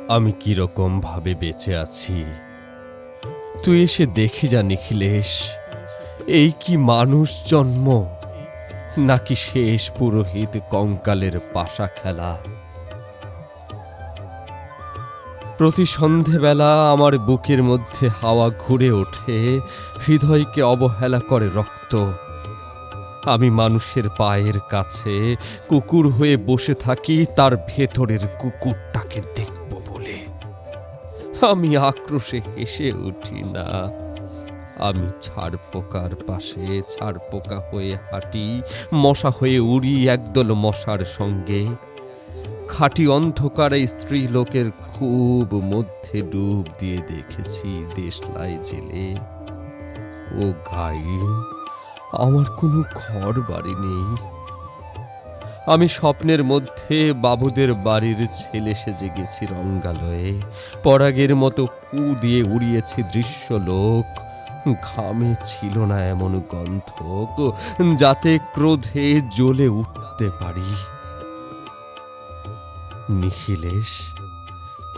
আমি কিরকম ভাবে বেঁচে আছি তুই এসে দেখি যা নিখিলেশ। এই কি মানুষ জন্ম, নাকি শেষ পুরোহিত কঙ্কালের পাশা খেলা। প্রতি সন্ধেবেলা আমার বুকের মধ্যে হাওয়া ঘুরে ওঠে, হৃদয়কে অবহেলা করে রক্ত। আমি মানুষের পায়ের কাছে কুকুর হয়ে বসে থাকি তার ভেতরের কুকুরটাকে দেখব বলে। আমি আক্রোশে হেসে উঠি না। আমি ছাড়পোকার পাশে ছাড়পোকা হয়ে হাঁটি, মশা হয়ে উড়ি একদল মশার সঙ্গে। খাঁটি অন্ধকারে স্ত্রী লোকের খুব মধ্যে ডুব দিয়ে দেখেছি দেশলাই জেলে। ও গায়ে আমার কোনো ঘর বাড়ি নেই। আমি স্বপ্নের মধ্যে বাবুদের বাড়ির ছেলে সেজে গেছি রঙ্গালয়ে। পরাগের মতো কু দিয়ে উড়িয়েছি দৃশ্যলোক। ঘামে ছিল না এমন গন্ধ যাতে ক্রোধে জ্বলে উঠতে পারি। নিখিলেশ,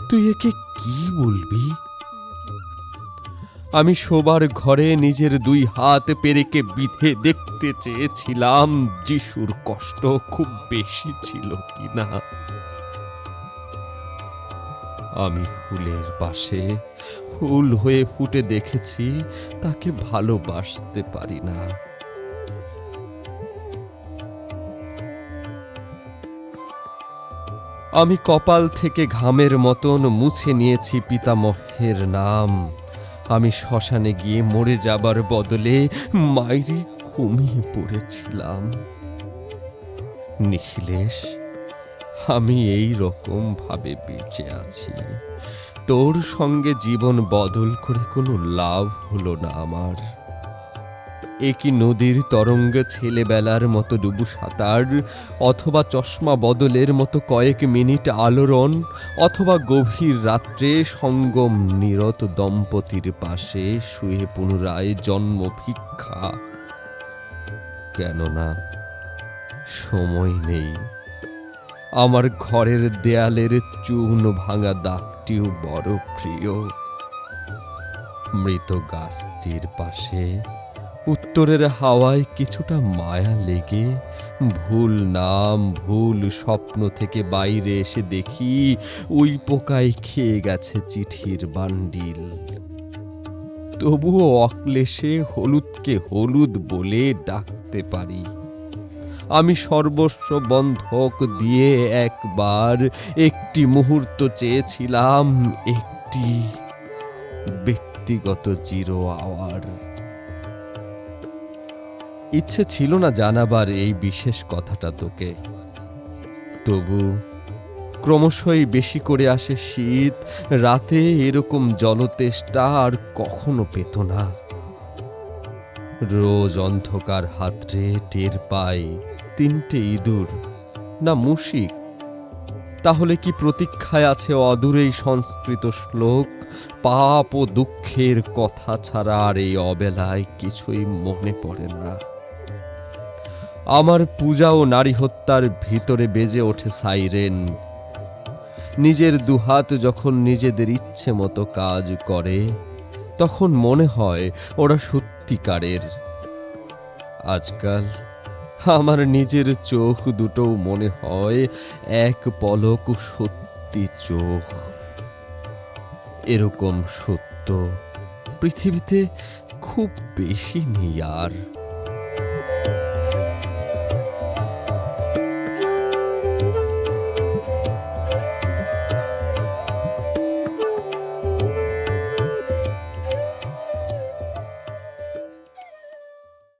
তুই একে কি বলবি? আমি শোবার ঘরে নিজের দুই হাত পেরেকে বিধে দেখতে চেয়েছিলাম যিশুর কষ্ট খুব বেশি ছিল কিনা। আমি ফুলের পাশে ফুল হয়ে ফুটে দেখেছি তাকে ভালোবাসতে পারি না। আমি কপাল থেকে ঘামের মতন মুছে নিয়েছি পিতামহের নাম। আমি শ্মশানে গিয়ে মরে যাবার বদলে মাইরি ঘুমিয়ে পড়েছিলাম। নিখিলেশ, আমি এই রকম ভাবে বেঁচে আছি। তোর সঙ্গে জীবন বদল করে কোনো লাভ হলো না আমার। একই নদীর তরঙ্গে ছেলেবেলার মতো ডুবু সাঁতার, অথবা চশমা বদলের মতো কয়েক মিনিট আলোড়ন, অথবা গভীর রাত্রে সঙ্গম নিরত দম্পতির পাশে শুয়ে পুনরায় জন্ম ভিক্ষা। কেননা সময় নেই। আমার ঘরের দেয়ালের চূর্ণ ভাঙা দাগটিও বড় প্রিয়। মৃত গাছটির পাশে উত্তরের হাওয়ায় কিছুটা মায়া লেগে ভুল নাম ভুল স্বপ্ন থেকে বাইরে এসে দেখি ওই পোকায় খেয়ে গেছে চিঠির বান্ডিল। তবুও অক্লেশে হলুদকে হলুদ বলে ডাকতে পারি। আমি সর্বস্ব বন্ধক দিয়ে একবার একটি মুহূর্ত চেয়েছিলাম, একটি ব্যক্তিগত জিরো আওয়ার। ইচ্ছে ছিল না জানাবার এই বিশেষ কথাটা তোকে। তবু ক্রমশই বেশি করে আসে শীত। রাতে এরকম জলতেষ্টা আর কখনো পেত না। রোজ অন্ধকার হাতড়ে টের পাই 3টে ইঁদুর না মুশিক। তাহলে কি প্রতীক্ষায় আছে অদূরেই সংস্কৃত শ্লোক? পাপ ও দুঃখের কথা ছাড়া আর এই অবেলায় কিছুই মনে পড়ে না। আমার পূজা ও নারী হত্যার ভিতরে বেজে ওঠে সাইরেন। নিজের দুহাত যখন নিজেদের ইচ্ছে মতো কাজ করে তখন মনে হয় ওরা সত্যিকারের। আজকাল আমার নিজের চোখ দুটোও মনে হয় এক পলক সত্যি চোখ। এরকম সত্য পৃথিবীতে খুব বেশি নেই আর।